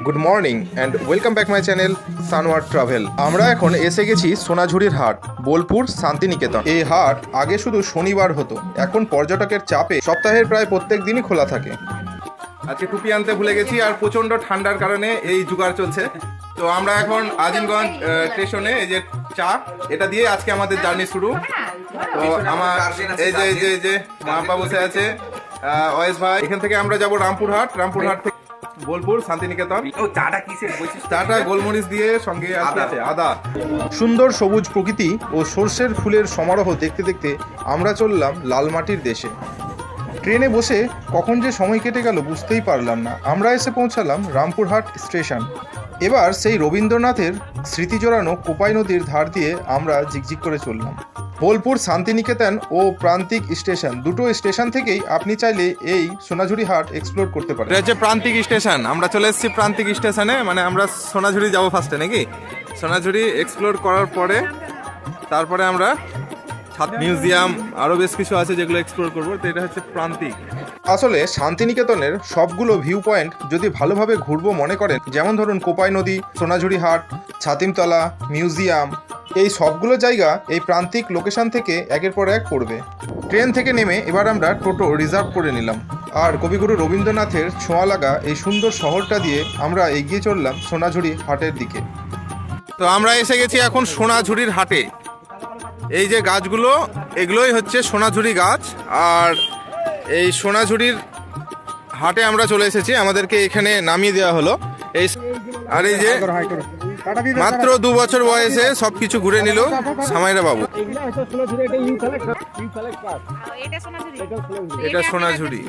Good morning and welcome back my channel Sanwar travel. আমরা এখন এসে গেছি সোনাঝুরির হাট, বোলপুর শান্তিনিকেতন। এই হাট আগে শুধু শনিবার হতো, এখন পর্যটকের চাপে সপ্তাহের প্রায় প্রত্যেক দিনই খোলা থাকে। আজকে টুপি আনতে ভুলে গেছি আর প্রচণ্ড ঠান্ডার কারণে এই জোগাড় চলছে। তো আমরা এখন আজিমগঞ্জ স্টেশনে এই যে চা এটা দিয়ে আজকে আমাদের জার্নি শুরু। তো আমার এই যে মা আপা বসে আছে, ওয়েস ভাই। এখান থেকে আমরা যাব রামপুরহাট থেকে বোলপুর শান্তিনিকেতন। চাটা গোলমরিচ দিয়ে, সঙ্গে আছে আদা। সুন্দর সবুজ প্রকৃতি ও সর্ষের ফুলের সমারোহ দেখতে দেখতে আমরা চললাম লালমাটির দেশে। ট্রেনে বসে কখন যে সময় কেটে গেল বুঝতেই পারলাম না। আমরা এসে পৌঁছালাম রামপুরহাট স্টেশন। এবার সেই রবীন্দ্রনাথের স্মৃতি জড়ানো কোপাই নদীর ধার দিয়ে আমরা ঝিকঝিক করে চললাম। বোলপুর শান্তিনিকেতন ও প্রান্তিক স্টেশন, দুটো স্টেশন থেকেই আপনি চাইলে এই সোনাঝুরি হাট এক্সপ্লোর করতে পারেন। এটা হচ্ছে প্রান্তিক স্টেশন। আমরা চলে এসেছি প্রান্তিক স্টেশনে, মানে আমরা সোনাঝুরি যাবো ফার্স্টে নাকি। সোনাঝুরি এক্সপ্লোর করার পরে তারপরে আমরা মিউজিয়াম আরও বেশ কিছু আছে যেগুলো এক্সপ্লোর করবো। তো এটা হচ্ছে প্রান্তিক। আসলে শান্তিনিকেতনের সবগুলো ভিউ পয়েন্ট যদি ভালোভাবে ঘুরবো মনে করেন, যেমন ধরুন কোপাই নদী, সোনাঝুরি হাট, ছাতিমতলা, মিউজিয়াম, এই সবগুলো জায়গা এই প্রান্তিক লোকেশন থেকে একের পর এক পড়বে। ট্রেন থেকে নেমে এবার আমরা টোটো রিজার্ভ করে নিলাম, আর কবিগুরু রবীন্দ্রনাথের ছোঁয়া লাগা এই সুন্দর শহরটা দিয়ে আমরা এগিয়ে চললাম সোনাঝুরি হাটের দিকে। তো আমরা এসে গেছি এখন সোনাঝুরির হাটে। এই যে গাছগুলো, এগুলোই হচ্ছে সোনাঝুরি গাছ। আর এই সোনাঝুরির হাটে আমরা চলে এসেছি, আমাদেরকে এখানে নামিয়ে দেওয়া হলো। এই আর এই যে মাত্র 2 বছর বয়সে সবকিছু ঘুরে নিল সামাইরা বাবু। এটা সোনাঝুরি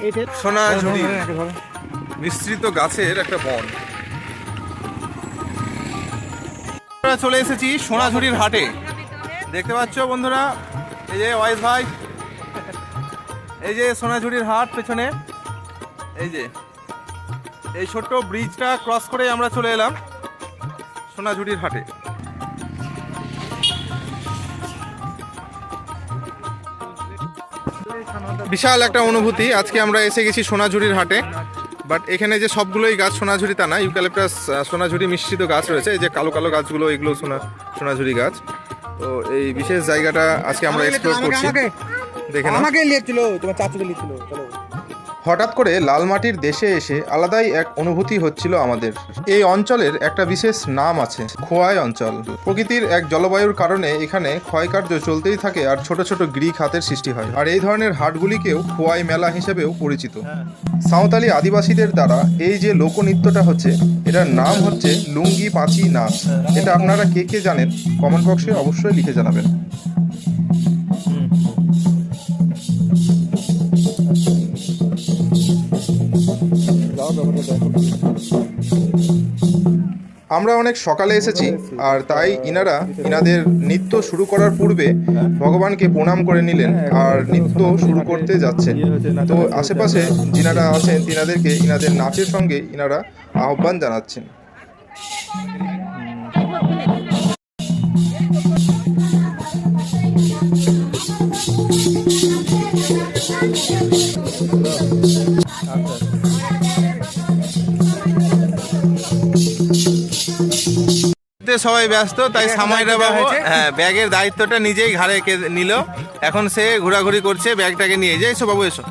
মিশ্রিত গাছের একটা বন। আমরা চলে এসেছি সোনাঝুরির হাটে। দেখতে পাচ্ছ বন্ধুরা, এই যে ওয়াইস ভাই, এই যে সোনাঝুরির হাট পেছনে। এই যে এই ছোট্ট ব্রিজটা ক্রস করে আমরা চলে এলাম সোনাঝুরির হাটে। বিশাল একটা অনুভূতি। আজকে আমরা এসে গেছি সোনাঝুরির হাটে, বাট এখানে যে সবগুলোই গাছ সোনাঝুরি তা না, ইউক্যালিপটাস সোনাঝুরি মিশ্রিত গাছ রয়েছে। এই যে কালো কালো গাছগুলো, এগুলো সোনাঝুরি গাছ। তো এই বিশেষ জায়গাটা আজকে আমরা এক্সপ্লোর করছি। দেখে নাও। হঠাৎ করে লালমাটির দেশে এসে আলাদাই এক অনুভূতি হচ্ছিল আমাদের। এই অঞ্চলের একটা বিশেষ নাম আছে, খোয়াই অঞ্চল। প্রকৃতির এক জলবায়ুর কারণে এখানে ক্ষয়কার্য চলতেই থাকে আর ছোট ছোট গ্রিক হাতের সৃষ্টি হয়। আর এই ধরনের হাটগুলিকেও খোয়াই মেলা হিসেবেও পরিচিত। সাঁওতালি আদিবাসীদের দ্বারা এই যে লোকনৃত্যটা হচ্ছে, এটার নাম হচ্ছে লুঙ্গি পাঁচি নাচ। এটা আপনারা কে কে জানেন কমেন্ট বক্সে অবশ্যই লিখে জানাবেন। আমরা অনেক সকালে এসেছি, আর তাই ইনাদের নৃত্য শুরু করার পূর্বে ভগবানকে প্রণাম করে নিলেন আর নৃত্য শুরু করতে যাচ্ছেন। তো আশেপাশে যিনারা আছেন তিনাদেরকে ইনাদের নাচের সঙ্গে ইনারা আহ্বান জানাচ্ছেন। সবাই ব্যস্ত, তাই সামাইরা বাবু ব্যাগের দায়িত্বটা নিজেই ঘাড়ে নিল। এখন সে ঘোরাঘুরি করছে ব্যাগটাকে নিয়ে। যে এসো বাবু, এসো।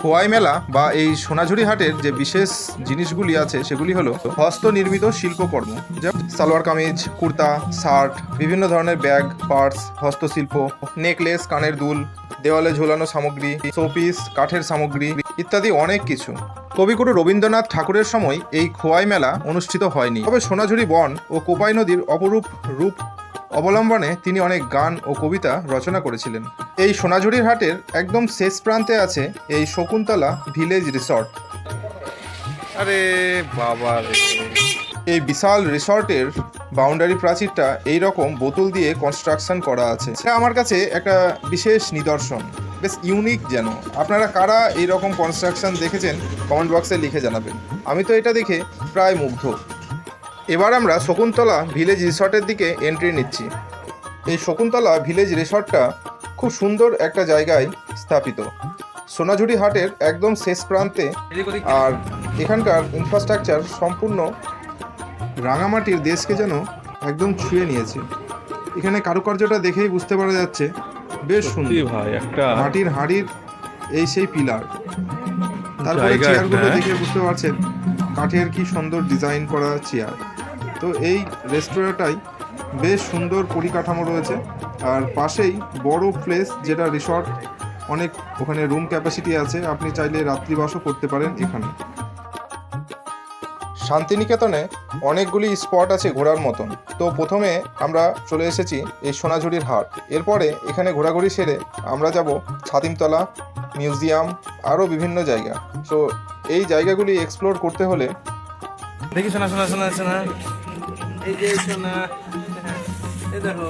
খোয়াই মেলা বা এই সোনাঝুরি হাটের যে বিশেষ জিনিসগুলি আছে সেগুলি হলো হস্তনির্মিত শিল্পকর্ম, যেমন সালোয়ার কামিজ, কুর্তা, শার্ট, বিভিন্ন ধরনের ব্যাগ, পার্স, হস্তশিল্প, নেকলেস, কানের দুল, দেওয়ালে ঝোলানো সামগ্রী, শোপিস, কাঠের সামগ্রী ইত্যাদি অনেক কিছু। কবিগুরু রবীন্দ্রনাথ ঠাকুরের সময় এই খোয়াই মেলা অনুষ্ঠিত হয়নি, তবে সোনাঝুরি বন ও কোপাই নদীর অপরূপ রূপ অবলম্বনে তিনি অনেক গান ও কবিতা রচনা করেছিলেন। এই সোনাঝুরির হাটের একদম শেষ প্রান্তে আছে এই শকুন্তলা ভিলেজ রিসর্ট। আরে বাবা, এই বিশাল রিসর্টের বাউন্ডারি প্রাচীরটা এই রকম বোতল দিয়ে কনস্ট্রাকশন করা আছে। এটা আমার কাছে একটা বিশেষ নিদর্শন, বেশ ইউনিক যেন। আপনারা কারা এই রকম কনস্ট্রাকশন দেখেছেন কমেন্ট বক্সে লিখে জানাবেন। আমি তো এটা দেখে প্রায় মুগ্ধ। এবার আমরা শকুন্তলা ভিলেজ রিসর্টের দিকে এন্ট্রি নিচ্ছি। এই শকুন্তলা ভিলেজ রিসর্টটা খুব সুন্দর একটা জায়গায় স্থাপিত। সোনাঝুরি হাটের একদম শেষ প্রান্তে, আর এখানকার ইনফ্রাস্ট্রাকচার সম্পূর্ণ রাঙামাটির দেশকে যেন একদম ছুঁয়ে নিয়েছে। এখানে কারুকার্যটা দেখেই বুঝতে পারা যাচ্ছে বেশ সুন্দর ভাই, একটা মাটির হাঁড়ির এই সেই পিলার, তারপরে জায়গা চেয়ারগুলো একটা, দেখে বুঝতে পারছেন কাঠের কি সুন্দর ডিজাইন করা চেয়ার। তো এই রেস্তোরাঁটাই বেশ সুন্দর পরিকাঠামো রয়েছে, আর পাশেই বড় প্লেস যেটা রিসর্ট, অনেক ওখানে রুম ক্যাপাসিটি আছে, আপনি চাইলে রাত্রিবাসও করতে পারেন এখানে। শান্তিনিকেতনে অনেকগুলি স্পট আছে ঘোরার মতন। তো প্রথমে আমরা চলে এসেছি এই সোনাঝুরির হাট, এরপরে এখানে ঘোরাঘুরি সেরে আমরা যাব ছাতিমতলা, মিউজিয়াম, আরও বিভিন্ন জায়গা। তো এই জায়গাগুলি এক্সপ্লোর করতে হলে দেখি শোনা শোনা শোনা শোনা, এই যে শোনা, এই দেখো